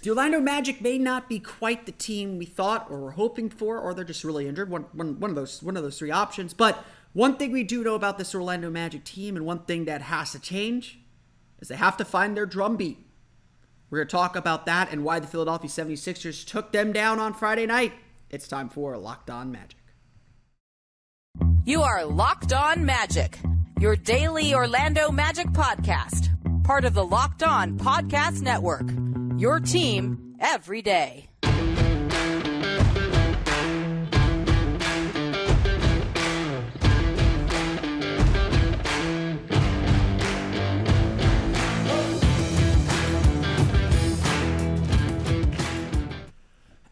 The Orlando Magic may not be quite the team we thought or were hoping for, or they're just really injured. One of those three options. But one thing we do know about this Orlando Magic team, and one thing that has to change, is they have to find their drumbeat. We're going to talk about that and why the Philadelphia 76ers took them down on Friday night. It's time for Locked On Magic. You are Locked On Magic, your daily Orlando Magic podcast. Part of the Locked On Podcast Network, your team every day.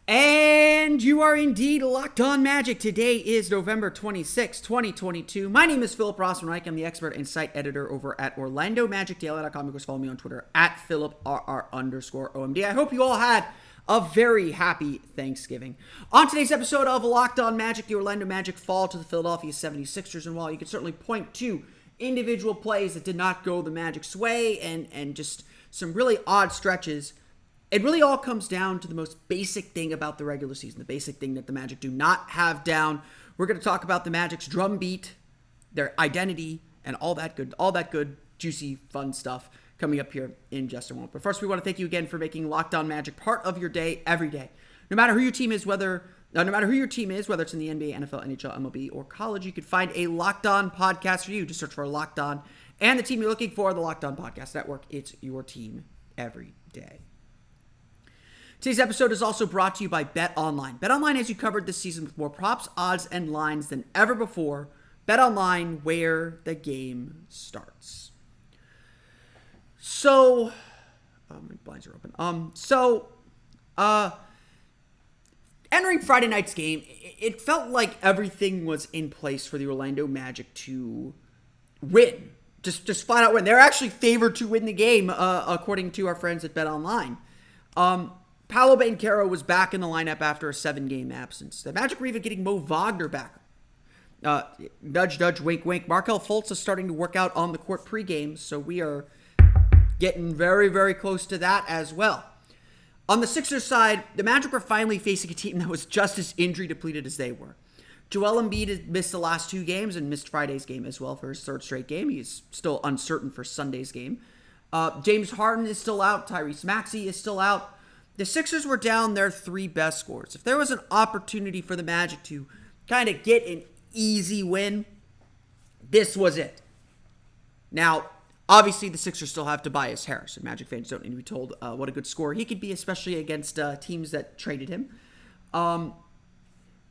And you are indeed Locked On Magic. Today is November 26, 2022. My name is Philip Rossman-Reich. I'm the expert and site editor over at OrlandoMagicDaily.com. You can follow me on Twitter at PhilipRR_OMD. I hope you all had a very happy Thanksgiving. On today's episode of Locked On Magic, the Orlando Magic fall to the Philadelphia 76ers. And while you can certainly point to individual plays that did not go the Magic's way and just some really odd stretches, it really all comes down to the most basic thing about the regular season, the basic thing that the Magic do not have down. We're going to talk about the Magic's drum beat, their identity, and all that good, juicy, fun stuff coming up here in just a moment. But first, we want to thank you again for making Locked On Magic part of your day every day. No matter who your team is, whether it's in the NBA, NFL, NHL, MLB, or college, you could find a Locked On podcast for you. Just search for Locked On and the team you're looking for, the Locked On Podcast Network. It's your team every day. Today's episode is also brought to you by BetOnline. BetOnline has you covered this season with more props, odds, and lines than ever before. BetOnline, where the game starts. So, my blinds are open. Entering Friday night's game, it felt like everything was in place for the Orlando Magic to win. Just flat out win. They're actually favored to win the game, according to our friends at BetOnline. Paolo Banchero was back in the lineup after a 7-game absence. The Magic were even getting Mo Wagner back. Nudge, nudge, wink, wink. Markelle Fultz is starting to work out on the court pregame, so we are getting very, very close to that as well. On the Sixers side, the Magic were finally facing a team that was just as injury depleted as they were. Joel Embiid has missed the last 2 games and missed Friday's game as well for his 3rd straight game. He's still uncertain for Sunday's game. James Harden is still out. Tyrese Maxey is still out. The Sixers were down their 3 best scorers. If there was an opportunity for the Magic to kind of get an easy win, this was it. Now, obviously, the Sixers still have Tobias Harris, and Magic fans don't need to be told what a good scorer he could be, especially against teams that traded him.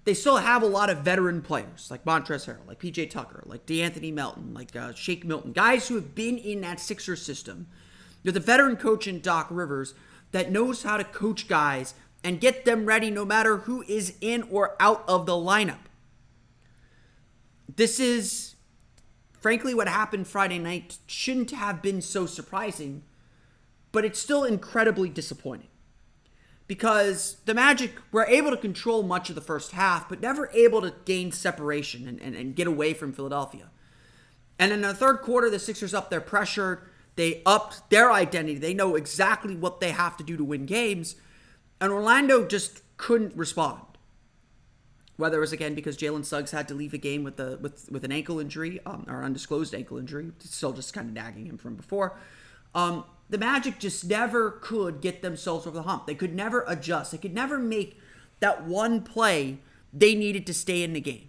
They still have a lot of veteran players, like Montrezl Harrell, like PJ Tucker, like DeAnthony Melton, like Shake Milton, guys who have been in that Sixers system. There's a veteran coach in Doc Rivers that knows how to coach guys and get them ready no matter who is in or out of the lineup. This is, frankly, what happened Friday night shouldn't have been so surprising, but it's still incredibly disappointing. Because the Magic were able to control much of the first half, but never able to gain separation and get away from Philadelphia. And in the third quarter, the Sixers upped their pressure. They upped their identity. They know exactly what they have to do to win games. And Orlando just couldn't respond. Whether it was, again, because Jalen Suggs had to leave a game with an ankle injury, or an undisclosed ankle injury, still just kind of nagging him from before. The Magic just never could get themselves over the hump. They could never adjust. They could never make that one play they needed to stay in the game.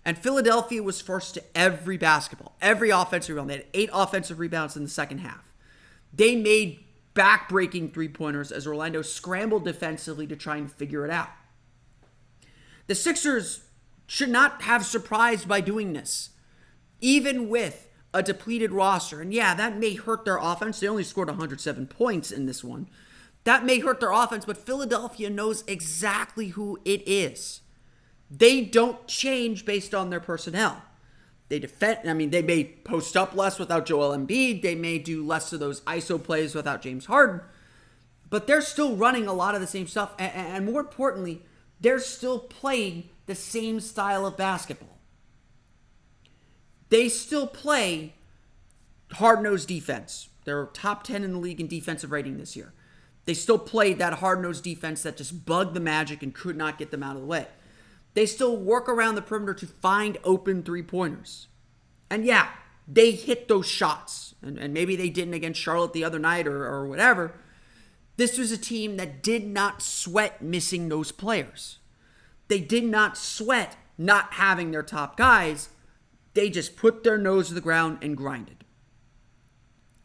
And Philadelphia was forced to every basketball, every offensive rebound. They had 8 offensive rebounds in the second half. They made back-breaking 3-pointers as Orlando scrambled defensively to try and figure it out. The Sixers should not have surprised by doing this, even with a depleted roster. And yeah, that may hurt their offense. They only scored 107 points in this one. That may hurt their offense, but Philadelphia knows exactly who it is. They don't change based on their personnel. They defend. They may post up less without Joel Embiid. They may do less of those ISO plays without James Harden. But they're still running a lot of the same stuff. And more importantly, they're still playing the same style of basketball. They still play hard-nosed defense. They're top 10 in the league in defensive rating this year. They still played that hard-nosed defense that just bugged the Magic and could not get them out of the way. They still work around the perimeter to find open three-pointers. And yeah, they hit those shots. And maybe they didn't against Charlotte the other night or whatever. This was a team that did not sweat missing those players. They did not sweat not having their top guys. They just put their nose to the ground and grinded.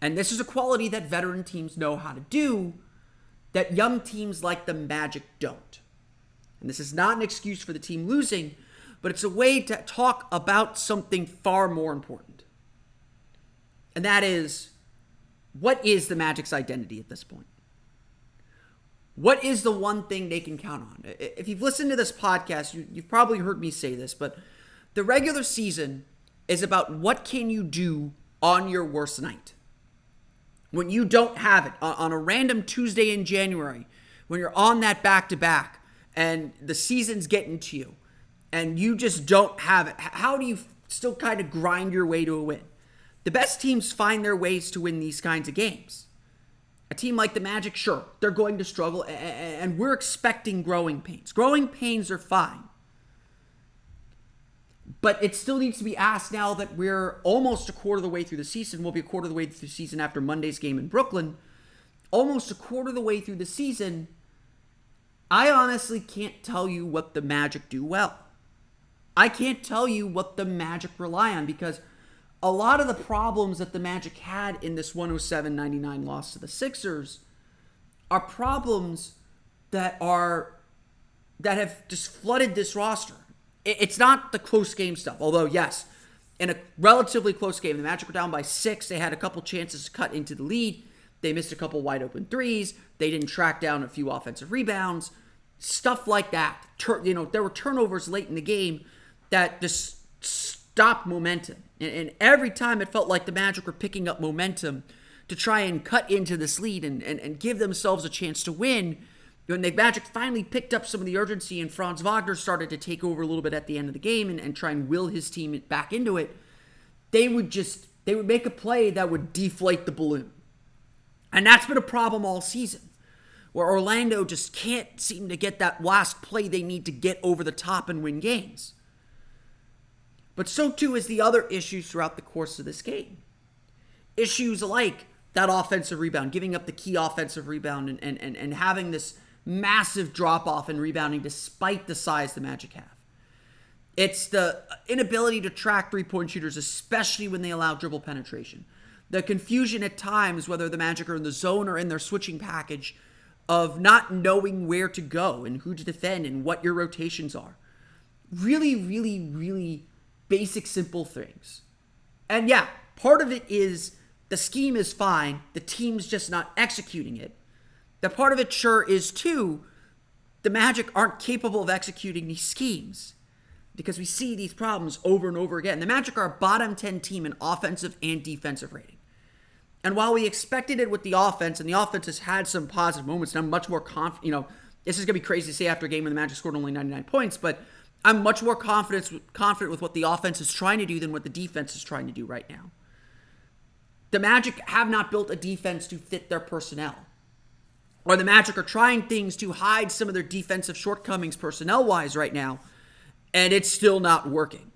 And this is a quality that veteran teams know how to do that young teams like the Magic don't. And this is not an excuse for the team losing, but it's a way to talk about something far more important. And that is, what is the Magic's identity at this point? What is the one thing they can count on? If you've listened to this podcast, you've probably heard me say this, but the regular season is about what can you do on your worst night. When you don't have it, on a random Tuesday in January, when you're on that back-to-back and the season's getting to you and you just don't have it, how do you still kind of grind your way to a win? The best teams find their ways to win these kinds of games. A team like the Magic, sure, they're going to struggle, and we're expecting growing pains. Growing pains are fine. But it still needs to be asked now that we're almost a quarter of the way through the season. We'll be a quarter of the way through the season after Monday's game in Brooklyn. Almost a quarter of the way through the season, I honestly can't tell you what the Magic do well. I can't tell you what the Magic rely on, because a lot of the problems that the Magic had in this 107-99 loss to the Sixers are problems that have just flooded this roster. It's not the close game stuff. Although, yes, in a relatively close game, the Magic were down by 6. They had a couple chances to cut into the lead. They missed a couple wide open threes. They didn't track down a few offensive rebounds. Stuff like that. There were turnovers late in the game that just stopped momentum. And every time it felt like the Magic were picking up momentum to try and cut into this lead and give themselves a chance to win, when the Magic finally picked up some of the urgency and Franz Wagner started to take over a little bit at the end of the game and try and will his team back into it, they would make a play that would deflate the balloon. And that's been a problem all season, where Orlando just can't seem to get that last play they need to get over the top and win games. But so too is the other issues throughout the course of this game. Issues like that offensive rebound, giving up the key offensive rebound and having this massive drop-off in rebounding despite the size the Magic have. It's the inability to track three-point shooters, especially when they allow dribble penetration. The confusion at times, whether the Magic are in the zone or in their switching package, of not knowing where to go and who to defend and what your rotations are. Really, really, really basic, simple things. And yeah, part of it is the scheme is fine. The team's just not executing it. The part of it sure is, too, the Magic aren't capable of executing these schemes because we see these problems over and over again. The Magic are a bottom 10 team in offensive and defensive rating. And while we expected it with the offense, and the offense has had some positive moments, and I'm much more confident, this is going to be crazy to say after a game when the Magic scored only 99 points, but I'm much more confident with what the offense is trying to do than what the defense is trying to do right now. The Magic have not built a defense to fit their personnel. Or the Magic are trying things to hide some of their defensive shortcomings personnel-wise right now, and it's still not working.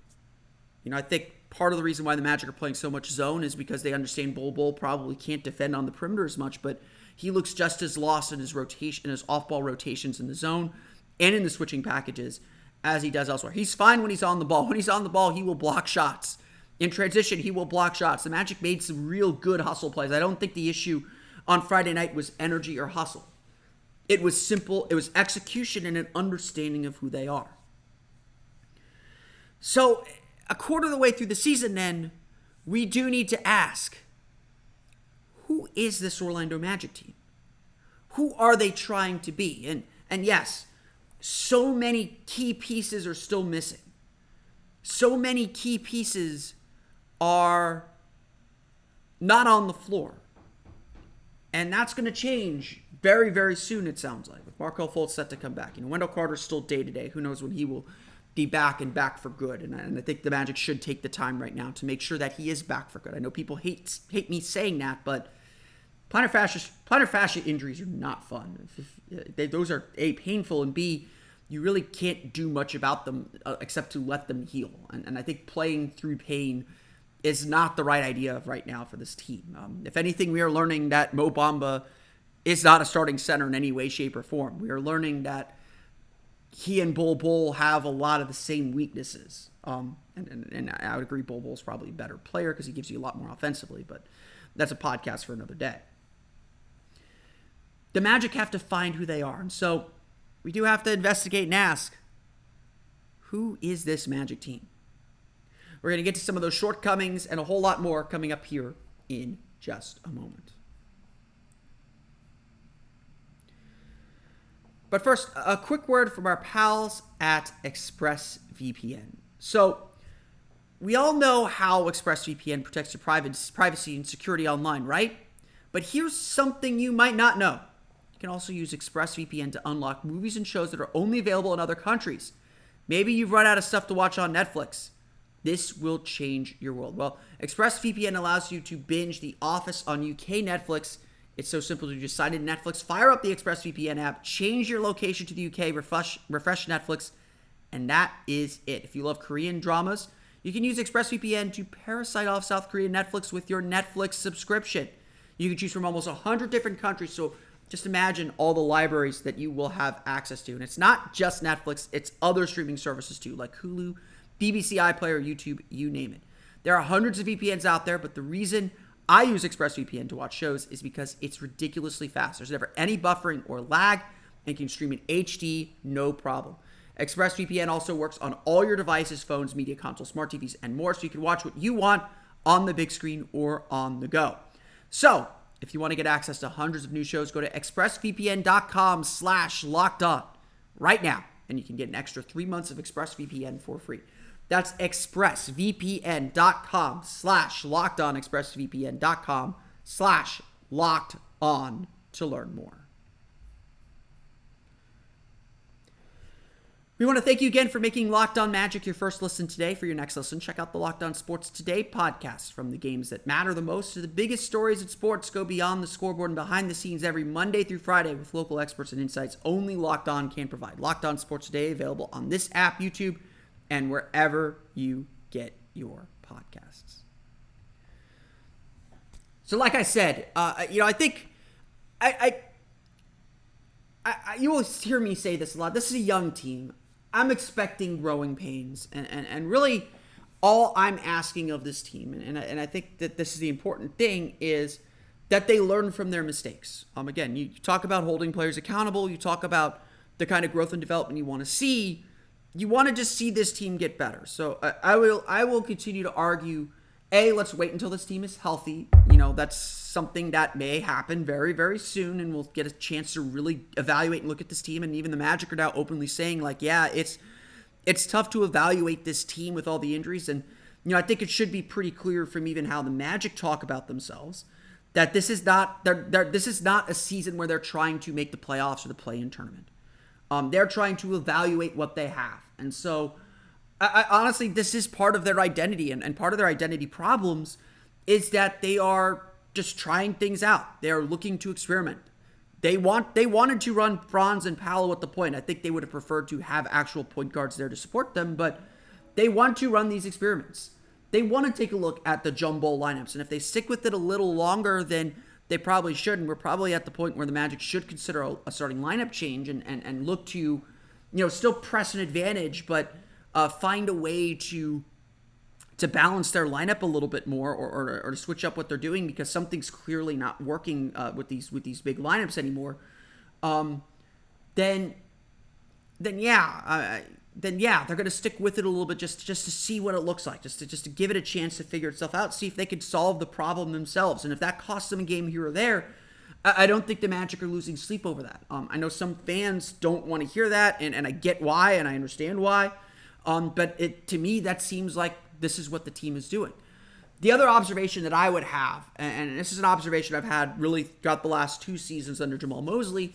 I think part of the reason why the Magic are playing so much zone is because they understand Bol probably can't defend on the perimeter as much, but he looks just as lost in his rotation, in his off-ball rotations in the zone and in the switching packages as he does elsewhere. He's fine when he's on the ball. When he's on the ball, he will block shots. In transition, he will block shots. The Magic made some real good hustle plays. I don't think the issue on Friday night was energy or hustle. It was simple. It was execution and an understanding of who they are. So, a quarter of the way through the season then, we do need to ask, who is this Orlando Magic team? Who are they trying to be? And yes, so many key pieces are still missing. So many key pieces are not on the floor. And that's going to change very, very soon, it sounds like, with Markelle Fultz set to come back. Wendell Carter's still day-to-day. Who knows when he will be back and back for good. And I think the Magic should take the time right now to make sure that he is back for good. I know people hate me saying that, but Plantar fascia injuries are not fun. Those are A, painful, and B, you really can't do much about them except to let them heal. And I think playing through pain is not the right idea right now for this team. If anything, we are learning that Mo Bamba is not a starting center in any way, shape, or form. We are learning that he and Bol Bol have a lot of the same weaknesses. And I would agree Bol Bol's probably a better player because he gives you a lot more offensively, but that's a podcast for another day. The Magic have to find who they are. And so we do have to investigate and ask, who is this Magic team? We're going to get to some of those shortcomings and a whole lot more coming up here in just a moment. But first, a quick word from our pals at ExpressVPN. So, we all know how ExpressVPN protects your privacy and security online, right? But here's something you might not know. You can also use ExpressVPN to unlock movies and shows that are only available in other countries. Maybe you've run out of stuff to watch on Netflix. This will change your world. Well, ExpressVPN allows you to binge The Office on UK Netflix. It's so simple to just sign in Netflix, fire up the ExpressVPN app, change your location to the UK, refresh Netflix, and that is it. If you love Korean dramas, you can use ExpressVPN to parasite off South Korean Netflix with your Netflix subscription. You can choose from almost 100 different countries, so just imagine all the libraries that you will have access to. And it's not just Netflix, it's other streaming services too, like Hulu, BBC iPlayer, YouTube, you name it. There are hundreds of VPNs out there, but the reason I use ExpressVPN to watch shows is because it's ridiculously fast. There's never any buffering or lag, and you can stream in HD, no problem. ExpressVPN also works on all your devices, phones, media consoles, smart TVs, and more, so you can watch what you want on the big screen or on the go. So, if you want to get access to hundreds of new shows, go to expressvpn.com/lockedon right now, and you can get an extra 3 months of ExpressVPN for free. That's expressvpn.com/lockedon, expressvpn.com/lockedon to learn more. We want to thank you again for making Locked On Magic your first listen today. For your next listen, check out the Locked On Sports Today podcast. From the games that matter the most to the biggest stories in sports, go beyond the scoreboard and behind the scenes every Monday through Friday with local experts and insights only Locked On can provide. Locked On Sports Today, available on this app, YouTube, and wherever you get your podcasts. So like I said, I think you will hear me say this a lot. This is a young team. I'm expecting growing pains, and really all I'm asking of this team, and I think that this is the important thing, is that they learn from their mistakes. Again, you talk about holding players accountable. You talk about the kind of growth and development you want to see. You want to just see this team get better. So I will continue to argue, let's wait until this team is healthy. That's something that may happen very, very soon, and we'll get a chance to really evaluate and look at this team. And even the Magic are now openly saying, it's tough to evaluate this team with all the injuries. And, I think it should be pretty clear from even how the Magic talk about themselves that this is not a season where they're trying to make the playoffs or the play-in tournament. They're trying to evaluate what they have. And so, I honestly, this is part of their identity. And part of their identity problems is that they are just trying things out. They are looking to experiment. They wanted to run Franz and Paolo at the point. I think they would have preferred to have actual point guards there to support them, but they want to run these experiments. They want to take a look at the jumbo lineups. And if they stick with it a little longer than they probably should, and we're probably at the point where the Magic should consider a starting lineup change and look to, still press an advantage, but find a way to balance their lineup a little bit more, or to switch up what they're doing because something's clearly not working with these big lineups anymore. Then yeah, they're going to stick with it a little bit just to see what it looks like, just to give it a chance to figure itself out, see if they can solve the problem themselves. And if that costs them a game here or there, I don't think the Magic are losing sleep over that. I know some fans don't want to hear that, and I get why, and I understand why. But to me, that seems like this is what the team is doing. The other observation that I would have, and this is an observation I've had really throughout the last 2 seasons under Jamal Mosley,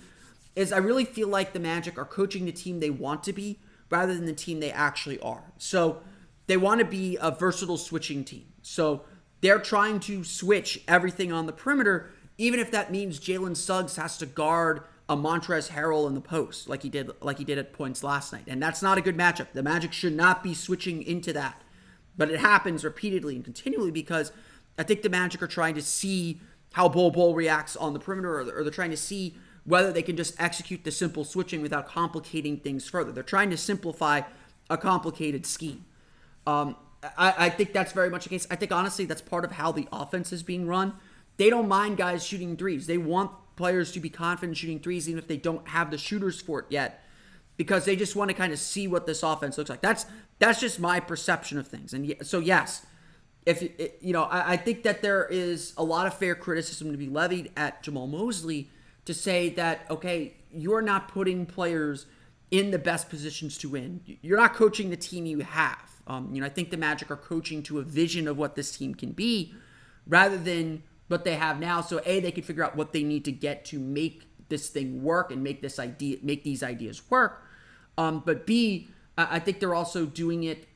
is I really feel like the Magic are coaching the team they want to be rather than the team they actually are. So they want to be a versatile switching team. So they're trying to switch everything on the perimeter, even if that means Jalen Suggs has to guard a Montrezl Harrell in the post like he did at points last night. And that's not a good matchup. The Magic should not be switching into that. But it happens repeatedly and continually because I think the Magic are trying to see how Bol reacts on the perimeter, or they're trying to see whether they can just execute the simple switching without complicating things further. They're trying to simplify a complicated scheme. I think that's very much the case. I think, honestly, that's part of how the offense is being run. They don't mind guys shooting threes. They want players to be confident shooting threes even if they don't have the shooters for it yet, because they just want to kind of see what this offense looks like. That's just my perception of things. And so, yes, I think that there is a lot of fair criticism to be levied at Jamal Mosley to say that, okay, you're not putting players in the best positions to win. You're not coaching the team you have. I think the Magic are coaching to a vision of what this team can be rather than what they have now. So A, they can figure out what they need to get to make this thing work and make these ideas work. But B, I think they're also doing it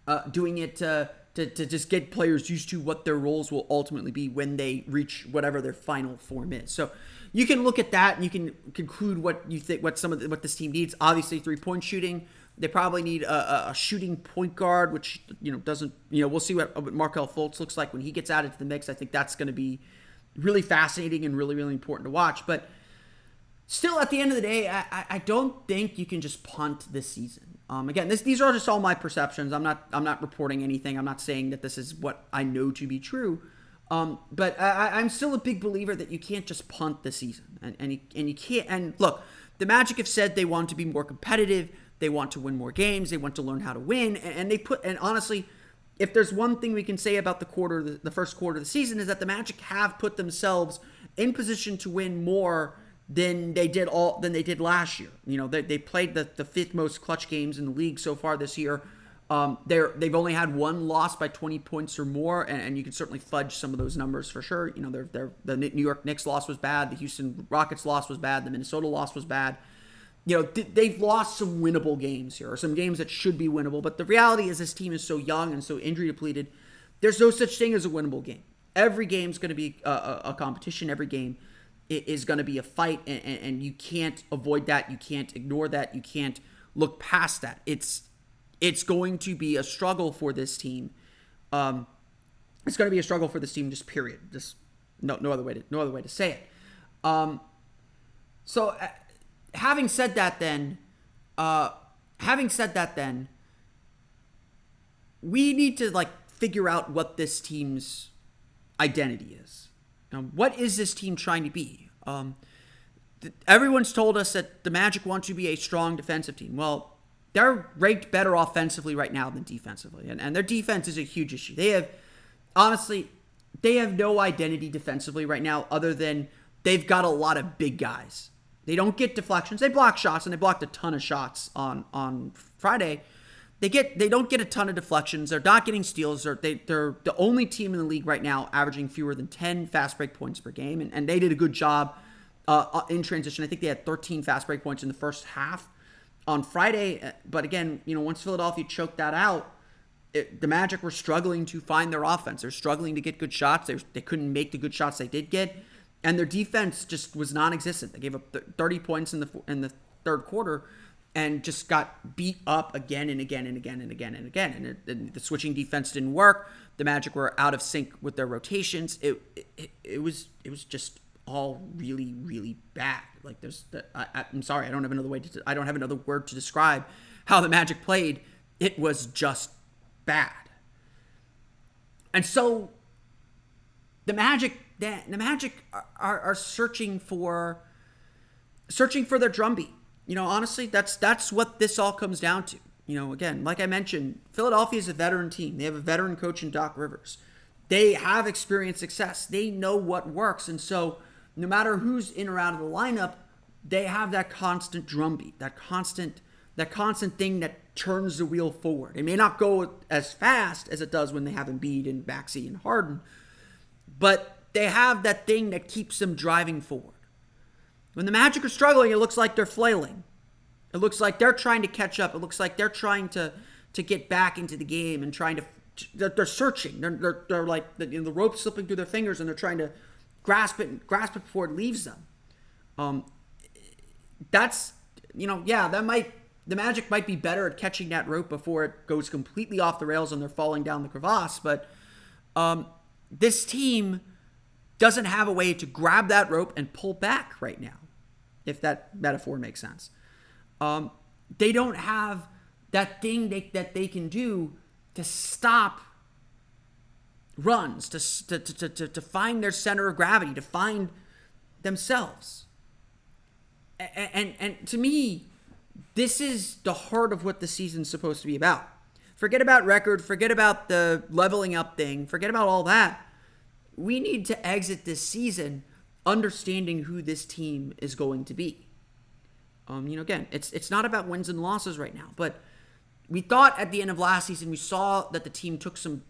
to just get players used to what their roles will ultimately be when they reach whatever their final form is. So you can look at that and you can conclude what you think, what this team needs. Obviously, 3-point shooting. They probably need a shooting point guard, which doesn't. We'll see what Markelle Fultz looks like when he gets added to the mix. I think that's going to be really fascinating and really, really important to watch. But still, at the end of the day, I don't think you can just punt this season. Again, these are just all my perceptions. I'm not reporting anything. I'm not saying that this is what I know to be true. But I'm still a big believer that you can't just punt the season, and you can't. And look, the Magic have said they want to be more competitive. They want to win more games. They want to learn how to win. And honestly, if there's one thing we can say about the first quarter of the season is that the Magic have put themselves in position to win more than they did last year. They played the fifth most clutch games in the league so far this year. They've only had one loss by 20 points or more, and you can certainly fudge some of those numbers for sure. The New York Knicks loss was bad. The Houston Rockets loss was bad. The Minnesota loss was bad. They've lost some winnable games here, or some games that should be winnable. But the reality is this team is so young and so injury depleted. There's no such thing as a winnable game. Every game's going to be a competition. Every game is going to be a fight, and you can't avoid that. You can't ignore that. You can't look past that. It's going to be a struggle for this team. It's going to be a struggle for this team, just period. Just no other way to say it. So. Having said that, then, we need to figure out what this team's identity is. What is this team trying to be? Everyone's told us that the Magic want to be a strong defensive team. Well, they're ranked better offensively right now than defensively, and their defense is a huge issue. They have no identity defensively right now other than they've got a lot of big guys. They don't get deflections. They block shots, and they blocked a ton of shots on Friday. They don't get a ton of deflections. They're not getting steals. They're the only team in the league right now averaging fewer than 10 fast break points per game, and they did a good job in transition. I think they had 13 fast break points in the first half on Friday. But again, once Philadelphia choked that out, the Magic were struggling to find their offense. They're struggling to get good shots. They couldn't make the good shots they did get. And their defense just was non-existent. They gave up 30 points in the third quarter and just got beat up again and again and again and again and again. And the switching defense didn't work. The Magic were out of sync with their rotations. It was just all really, really bad. I'm sorry, I don't have another word to describe how the Magic played. It was just bad. And so the Magic are searching for their drumbeat. Honestly, that's what this all comes down to. Again, like I mentioned, Philadelphia is a veteran team. They have a veteran coach in Doc Rivers. They have experienced success. They know what works. And so no matter who's in or out of the lineup, they have that constant drumbeat, that constant thing that turns the wheel forward. It may not go as fast as it does when they have Embiid and Maxey and Harden, but they have that thing that keeps them driving forward. When the Magic are struggling, it looks like they're flailing. It looks like they're trying to catch up. It looks like they're trying to get back into the game and they're searching. They're like the rope slipping through their fingers, and they're trying to grasp it before it leaves them. That's, the Magic might be better at catching that rope before it goes completely off the rails and they're falling down the crevasse, but this team doesn't have a way to grab that rope and pull back right now, if that metaphor makes sense. They don't have that thing that they can do to stop runs, to find their center of gravity, to find themselves. And to me, this is the heart of what the season's supposed to be about. Forget about record, forget about the leveling up thing, forget about all that. We need to exit this season understanding who this team is going to be. Again, it's not about wins and losses right now, but we thought at the end of last season, we saw that the team took some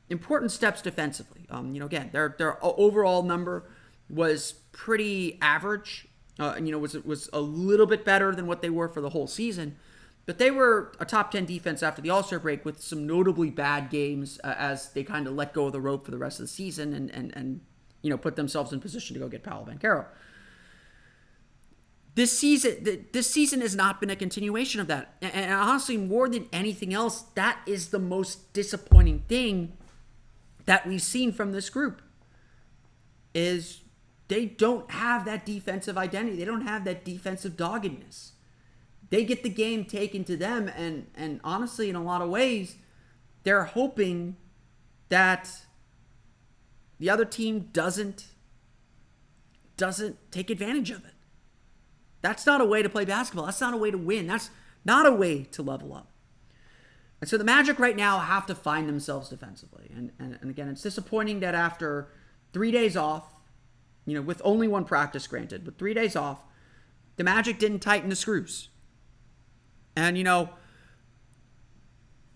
important steps defensively. Again, their overall number was pretty average. Was a little bit better than what they were for the whole season, but they were a top 10 defense after the All-Star break with some notably bad games as they kind of let go of the rope for the rest of the season and put themselves in position to go get Paolo Banchero. This season has not been a continuation of that. And honestly, more than anything else, that is the most disappointing thing that we've seen from this group is they don't have that defensive identity. They don't have that defensive doggedness. They get the game taken to them, and honestly, in a lot of ways, they're hoping that the other team doesn't take advantage of it. That's not a way to play basketball. That's not a way to win. That's not a way to level up. And so the Magic right now have to find themselves defensively. And again, it's disappointing that after 3 days off, with only one practice granted, but 3 days off, the Magic didn't tighten the screws. And,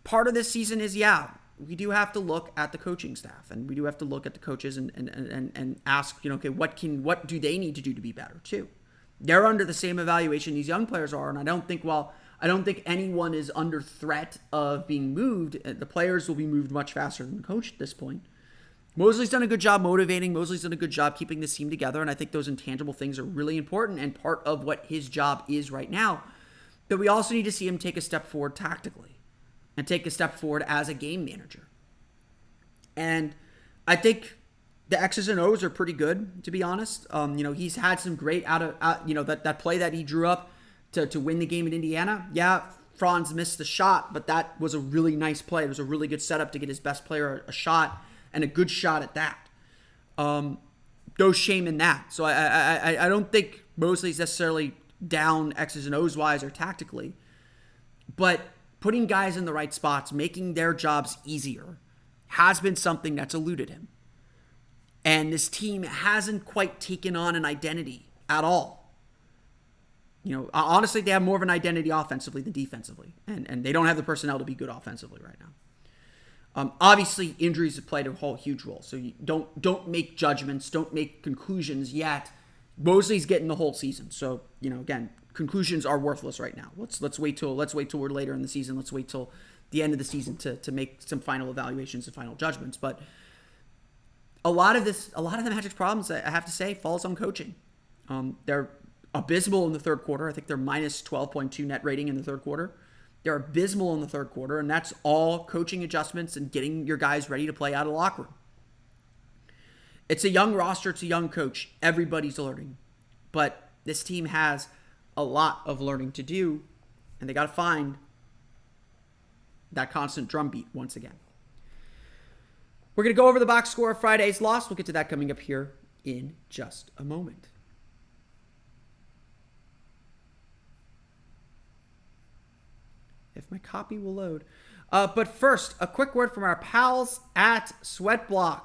part of this season is, we do have to look at the coaching staff, and we do have to look at the coaches and ask, okay, what do they need to do to be better too? They're under the same evaluation these young players are, and I don't think anyone is under threat of being moved. The players will be moved much faster than the coach at this point. Mosley's done a good job motivating. Mosley's done a good job keeping this team together, and I think those intangible things are really important and part of what his job is right now. But we also need to see him take a step forward tactically and take a step forward as a game manager. And I think the X's and O's are pretty good, to be honest. He's had some great that play that he drew up to win the game in Indiana. Yeah, Franz missed the shot, but that was a really nice play. It was a really good setup to get his best player a shot, and a good shot at that. No shame in that. So I don't think Mosley's necessarily down X's and O's wise or tactically, but putting guys in the right spots, making their jobs easier, has been something that's eluded him. And this team hasn't quite taken on an identity at all. Honestly, they have more of an identity offensively than defensively. And they don't have the personnel to be good offensively right now. Obviously, injuries have played a whole huge role. So you don't make judgments, don't make conclusions yet. Mosley's getting the whole season. So, again, conclusions are worthless right now. Let's wait till we're later in the season. Let's wait till the end of the season to make some final evaluations and final judgments. But a lot of the Magic's problems, I have to say, falls on coaching. They're abysmal in the third quarter. I think they're minus 12.2 net rating in the third quarter. They're abysmal in the third quarter, and that's all coaching adjustments and getting your guys ready to play out of the locker room. It's a young roster. It's a young coach. Everybody's learning. But this team has a lot of learning to do, and they got to find that constant drumbeat once again. We're going to go over the box score of Friday's loss. We'll get to that coming up here in just a moment. If my copy will load. But first, a quick word from our pals at SweatBlock.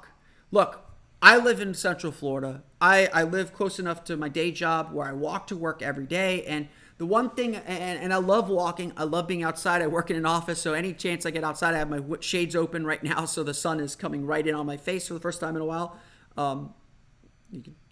Look, I live in Central Florida. I live close enough to my day job where I walk to work every day. And the one thing, and I love walking. I love being outside. I work in an office, so any chance I get outside, I have my shades open right now, so the sun is coming right in on my face for the first time in a while. I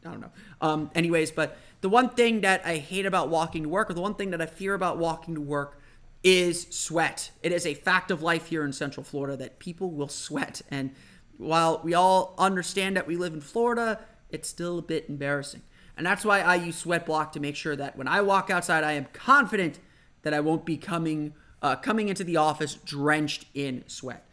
don't know. Anyways, but the one thing that I hate about walking to work, or the one thing that I fear about walking to work, is sweat. It is a fact of life here in Central Florida that people will sweat. And while we all understand that we live in Florida, it's still a bit embarrassing. And that's why I use SweatBlock to make sure that when I walk outside, I am confident that I won't be coming into the office drenched in sweat.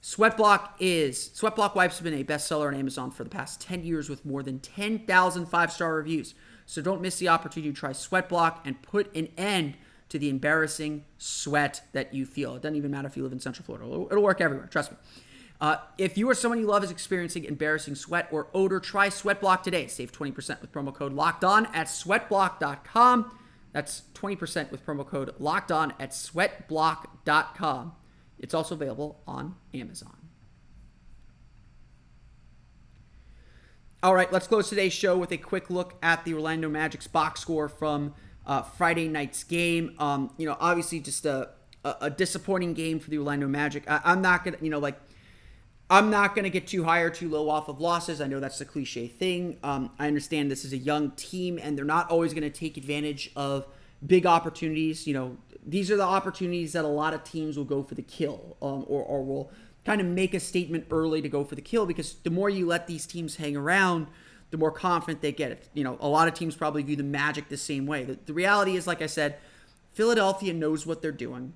SweatBlock wipes have been a bestseller on Amazon for the past 10 years with more than 10,000 five-star reviews. So don't miss the opportunity to try SweatBlock and put an end to the embarrassing sweat that you feel. It doesn't even matter if you live in Central Florida. It'll work everywhere, trust me. If you or someone you love is experiencing embarrassing sweat or odor, try SweatBlock today. Save 20% with promo code LOCKEDON at sweatblock.com. That's 20% with promo code LOCKEDON at sweatblock.com. It's also available on Amazon. All right, let's close today's show with a quick look at the Orlando Magic's box score from Friday night's game. Obviously just a disappointing game for the Orlando Magic. I'm not going to get too high or too low off of losses. I know that's a cliche thing. I understand this is a young team, and they're not always going to take advantage of big opportunities. These are the opportunities that a lot of teams will go for the kill, or will kind of make a statement early to go for the kill, because the more you let these teams hang around, the more confident they get. A lot of teams probably view the Magic the same way. The reality is, like I said, Philadelphia knows what they're doing.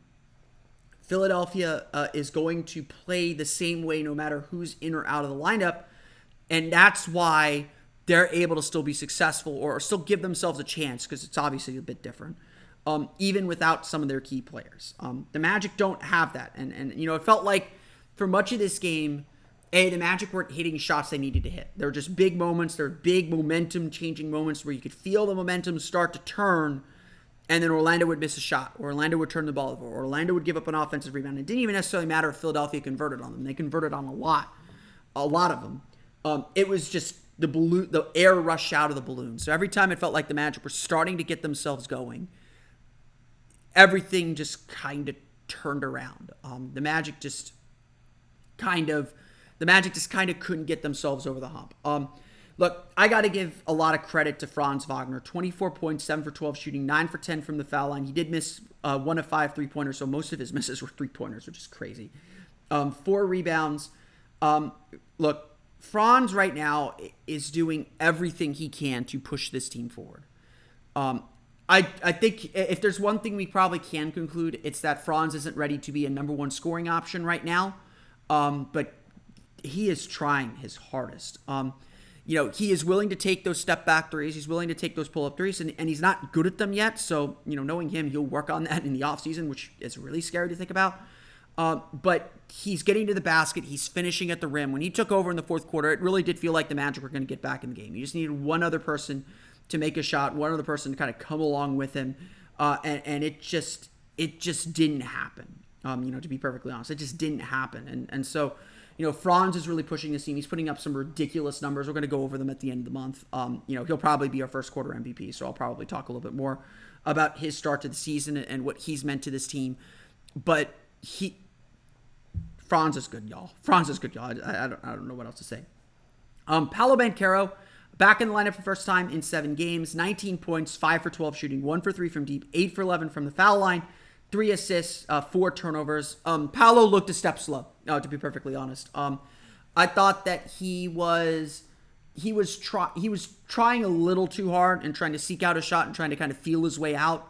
Philadelphia is going to play the same way no matter who's in or out of the lineup, and that's why they're able to still be successful or still give themselves a chance, because it's obviously a bit different, even without some of their key players. The Magic don't have that, and it felt like for much of this game, the Magic weren't hitting shots they needed to hit. They were just big moments. They're big momentum-changing moments where you could feel the momentum start to turn, and then Orlando would miss a shot, or Orlando would turn the ball over, or Orlando would give up an offensive rebound. It didn't even necessarily matter if Philadelphia converted on them. They converted on a lot of them. It was just the air rushed out of the balloon. So every time it felt like the Magic were starting to get themselves going, everything just kind of turned around. The Magic just kind of couldn't get themselves over the hump. Look, I got to give a lot of credit to Franz Wagner. 24 points, 7 for 12 shooting, 9 for 10 from the foul line. He did miss 1 of 5 3-pointers, so most of his misses were 3-pointers, which is crazy. 4 rebounds. Look, Franz right now is doing everything he can to push this team forward. I think if there's one thing we probably can conclude, it's that Franz isn't ready to be a number one scoring option right now, but he is trying his hardest. He is willing to take those step back threes. He's willing to take those pull up threes, and he's not good at them yet. So, knowing him, he'll work on that in the offseason, which is really scary to think about. But he's getting to the basket. He's finishing at the rim. When he took over in the fourth quarter, it really did feel like the Magic were going to get back in the game. You just needed one other person to make a shot, one other person to kind of come along with him. And it just didn't happen. To be perfectly honest, it just didn't happen. And so, Franz is really pushing this team. He's putting up some ridiculous numbers. We're going to go over them at the end of the month. He'll probably be our first quarter MVP, so I'll probably talk a little bit more about his start to the season and what he's meant to this team. But Franz is good, y'all. I don't know what else to say. Paolo Banchero, back in the lineup for the first time in 7 games. 19 points, 5 for 12 shooting, 1 for 3 from deep, 8 for 11 from the foul line. 3 assists, 4 turnovers. Paolo looked a step slow, to be perfectly honest. I thought that he was trying a little too hard and trying to seek out a shot and trying to kind of feel his way out,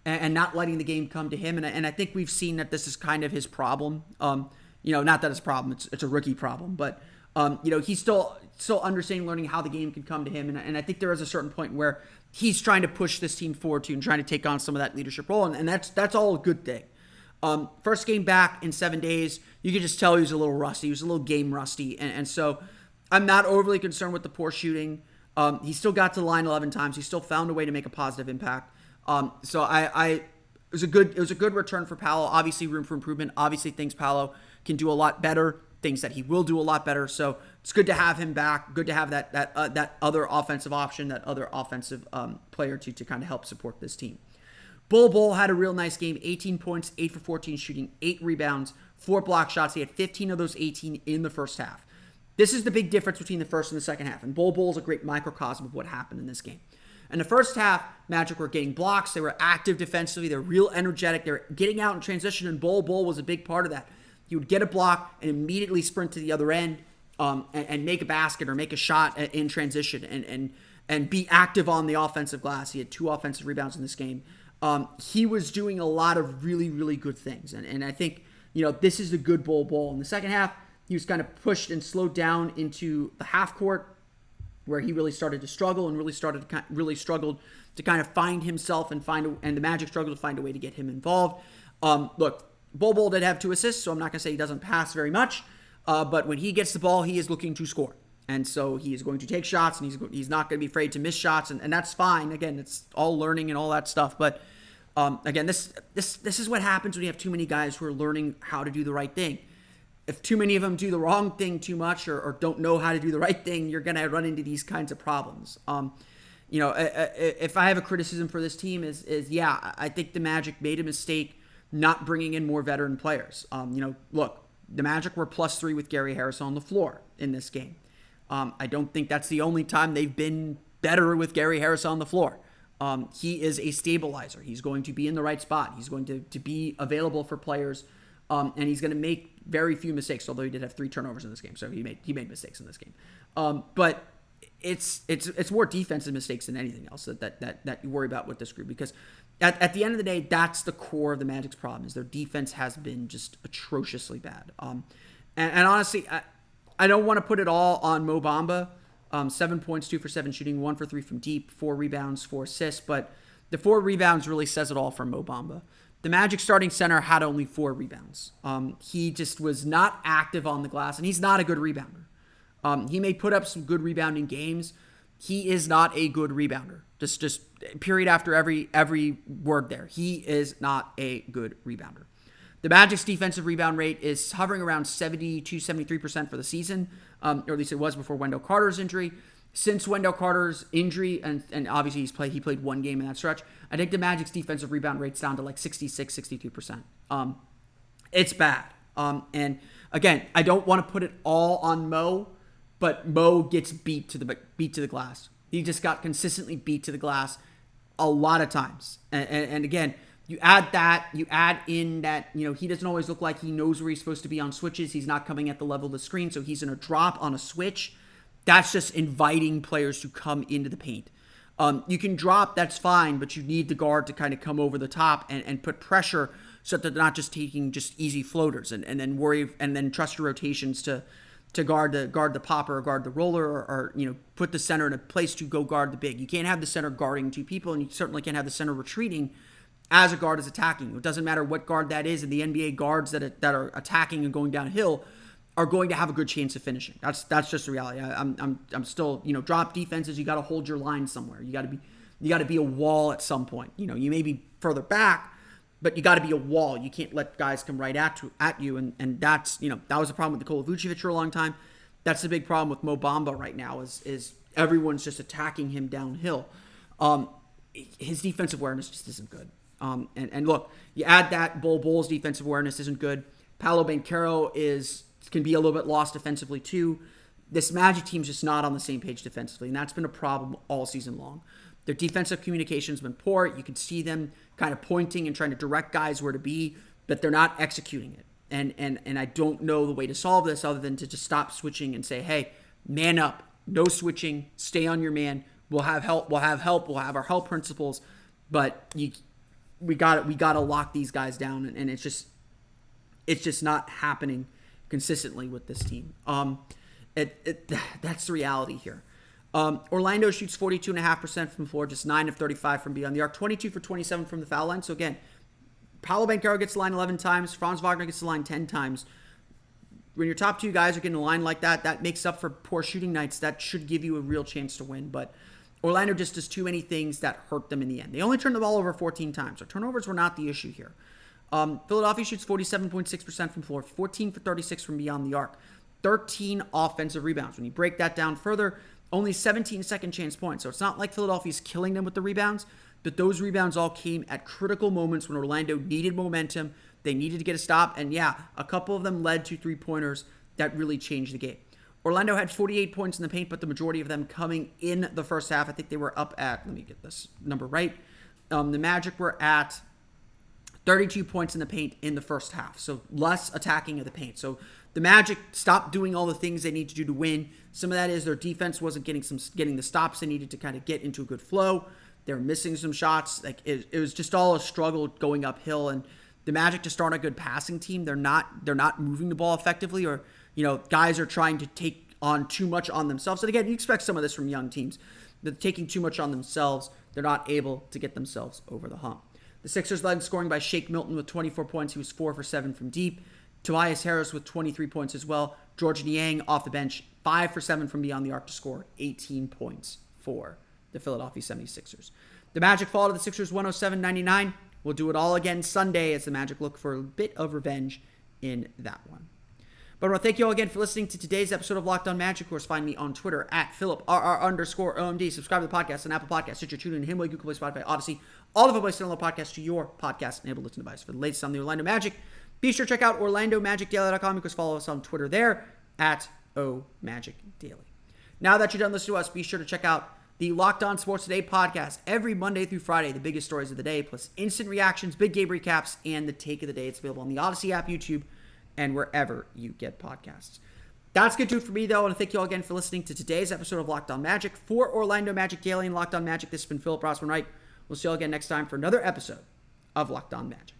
and not letting the game come to him. And I think we've seen that this is kind of his problem. Not that it's a problem, it's a rookie problem, but he's still understanding, learning how the game can come to him. And I think there is a certain point where he's trying to push this team forward to and trying to take on some of that leadership role. And that's all a good thing. First game back in 7 days, you could just tell he was a little rusty. He was a little game rusty. And so I'm not overly concerned with the poor shooting. He still got to the line 11 times. He still found a way to make a positive impact. So it was a good return for Paolo. Obviously room for improvement. Obviously things Paolo can do a lot better, things that he will do a lot better. So it's good to have him back. Good to have that other offensive option, that other offensive player to kind of help support this team. Bol had a real nice game. 18 points, 8 for 14 shooting, 8 rebounds, 4 block shots. He had 15 of those 18 in the first half. This is the big difference between the first and the second half. And Bol is a great microcosm of what happened in this game. In the first half, Magic were getting blocks. They were active defensively. They were real energetic. They were getting out in transition, and Bol was a big part of that. He would get a block and immediately sprint to the other end. and make a basket or make a shot in transition and be active on the offensive glass. He had 2 offensive rebounds in this game. He was doing a lot of really, really good things. And I think, this is a good Bol. In the second half, he was kind of pushed and slowed down into the half court where he really started to struggle and really struggled to kind of find himself and the Magic struggled to find a way to get him involved. Look, Bol did have 2 assists, so I'm not going to say he doesn't pass very much. But when he gets the ball, he is looking to score. And so he is going to take shots, and he's not going to be afraid to miss shots, and that's fine. Again, it's all learning and all that stuff. But again, this is what happens when you have too many guys who are learning how to do the right thing. If too many of them do the wrong thing too much or don't know how to do the right thing, you're going to run into these kinds of problems. If I have a criticism for this team is I think the Magic made a mistake not bringing in more veteran players. Look, the Magic were +3 with Gary Harris on the floor in this game. I don't think that's the only time they've been better with Gary Harris on the floor. He is a stabilizer. He's going to be in the right spot. He's going to be available for players, and he's going to make very few mistakes, although he did have 3 turnovers in this game, so he made mistakes in this game. But it's more defensive mistakes than anything else that you worry about with this group, because at the end of the day, that's the core of the Magic's problem, is their defense has been just atrociously bad. And honestly, I don't want to put it all on Mo Bamba. 7 points, 2 for 7 shooting, 1 for 3 from deep, 4 rebounds, 4 assists, but the 4 rebounds really says it all for Mo Bamba. The Magic starting center had only 4 rebounds. He just was not active on the glass, and he's not a good rebounder. He may put up some good rebounding games. He is not a good rebounder. Just period after every word there. He is not a good rebounder. The Magic's defensive rebound rate is hovering around 72-73% for the season, or at least it was before Wendell Carter's injury. Since Wendell Carter's injury, and obviously he played 1 game in that stretch, I think the Magic's defensive rebound rate's down to like 66-62%. It's bad. And again, I don't want to put it all on Mo, but Mo gets beat to the glass. He just got consistently beat to the glass a lot of times. And again, you add in that, he doesn't always look like he knows where he's supposed to be on switches. He's not coming at the level of the screen, so he's going to drop on a switch. That's just inviting players to come into the paint. You can drop, that's fine, but you need the guard to kind of come over the top and put pressure so that they're not just taking just easy floaters and then trust your rotations to guard the popper or guard the roller or put the center in a place to go guard the big. You can't have the center guarding 2 people, and you certainly can't have the center retreating as a guard is attacking. It doesn't matter what guard that is, and the NBA guards that are attacking and going downhill are going to have a good chance of finishing. That's just the reality. I'm still, drop defenses, you got to hold your line somewhere. You got to be a wall at some point. You may be further back, but you got to be a wall. You can't let guys come right at you, and that's, that was a problem with Nikola Vucevic for a long time. That's the big problem with Mo Bamba right now is everyone's just attacking him downhill. His defensive awareness just isn't good. And look, you add that Bol's defensive awareness isn't good. Paolo Banchero can be a little bit lost defensively too. This Magic team's just not on the same page defensively, and that's been a problem all season long. Their defensive communication's been poor. You can see them kind of pointing and trying to direct guys where to be, but they're not executing it. And I don't know the way to solve this other than to just stop switching and say, hey, man up, no switching, stay on your man. We'll have help. We'll have our help principles, but we got to lock these guys down, and it's just not happening consistently with this team. That's the reality here. Orlando shoots 42.5% from the floor, just 9 of 35 from beyond the arc, 22 for 27 from the foul line. So again, Paolo Banchero gets the line 11 times, Franz Wagner gets the line 10 times. When your top 2 guys are getting the line like that, that makes up for poor shooting nights. That should give you a real chance to win, but Orlando just does too many things that hurt them in the end. They only turned the ball over 14 times, so turnovers were not the issue here. Philadelphia shoots 47.6% from floor, 14 for 36 from beyond the arc, 13 offensive rebounds. When you break that down further, only 17 second chance points. So it's not like Philadelphia's killing them with the rebounds, but those rebounds all came at critical moments when Orlando needed momentum. They needed to get a stop, and a couple of them led to 3-pointers that really changed the game. Orlando had 48 points in the paint, but the majority of them coming in the first half. I think they were up at, let me get this number right. The Magic were at 32 points in the paint in the first half. So less attacking of the paint. So the Magic stopped doing all the things they need to do to win. Some of that is their defense wasn't getting the stops they needed to kind of get into a good flow. They were missing some shots. Like it was just all a struggle going uphill. And the Magic just aren't a good passing team. They're not moving the ball effectively, or guys are trying to take on too much on themselves. And again, you expect some of this from young teams. They're taking too much on themselves. They're not able to get themselves over the hump. The Sixers led in scoring by Shake Milton with 24 points. He was 4 for 7 from deep. Tobias Harris with 23 points as well. George Niang off the bench, 5 for 7 from beyond the arc to score 18 points for the Philadelphia 76ers. The Magic fall to the Sixers 107-99. We'll do it all again Sunday as the Magic look for a bit of revenge in that one. But I want to thank you all again for listening to today's episode of Locked On Magic. Of course, find me on Twitter at PhilipRR_OMD. Subscribe to the podcast on Apple Podcasts, Stitcher, TuneIn, Himalaya, Google Play, Spotify, Odyssey. All of the places to download podcasts to your podcast-enabled listening device. For the latest on the Orlando Magic, be sure to check out OrlandoMagicDaily.com. You can follow us on Twitter there at OMagicDaily. Now that you're done listening to us, be sure to check out the Locked On Sports Today podcast every Monday through Friday. The biggest stories of the day, plus instant reactions, big game recaps, and the take of the day. It's available on the Odyssey app, YouTube, and wherever you get podcasts. That's going to do it for me, though. I want to thank you all again for listening to today's episode of Locked On Magic. For Orlando Magic Daily and Locked On Magic, this has been Philip Rossman-Wright. We'll see you all again next time for another episode of Locked On Magic.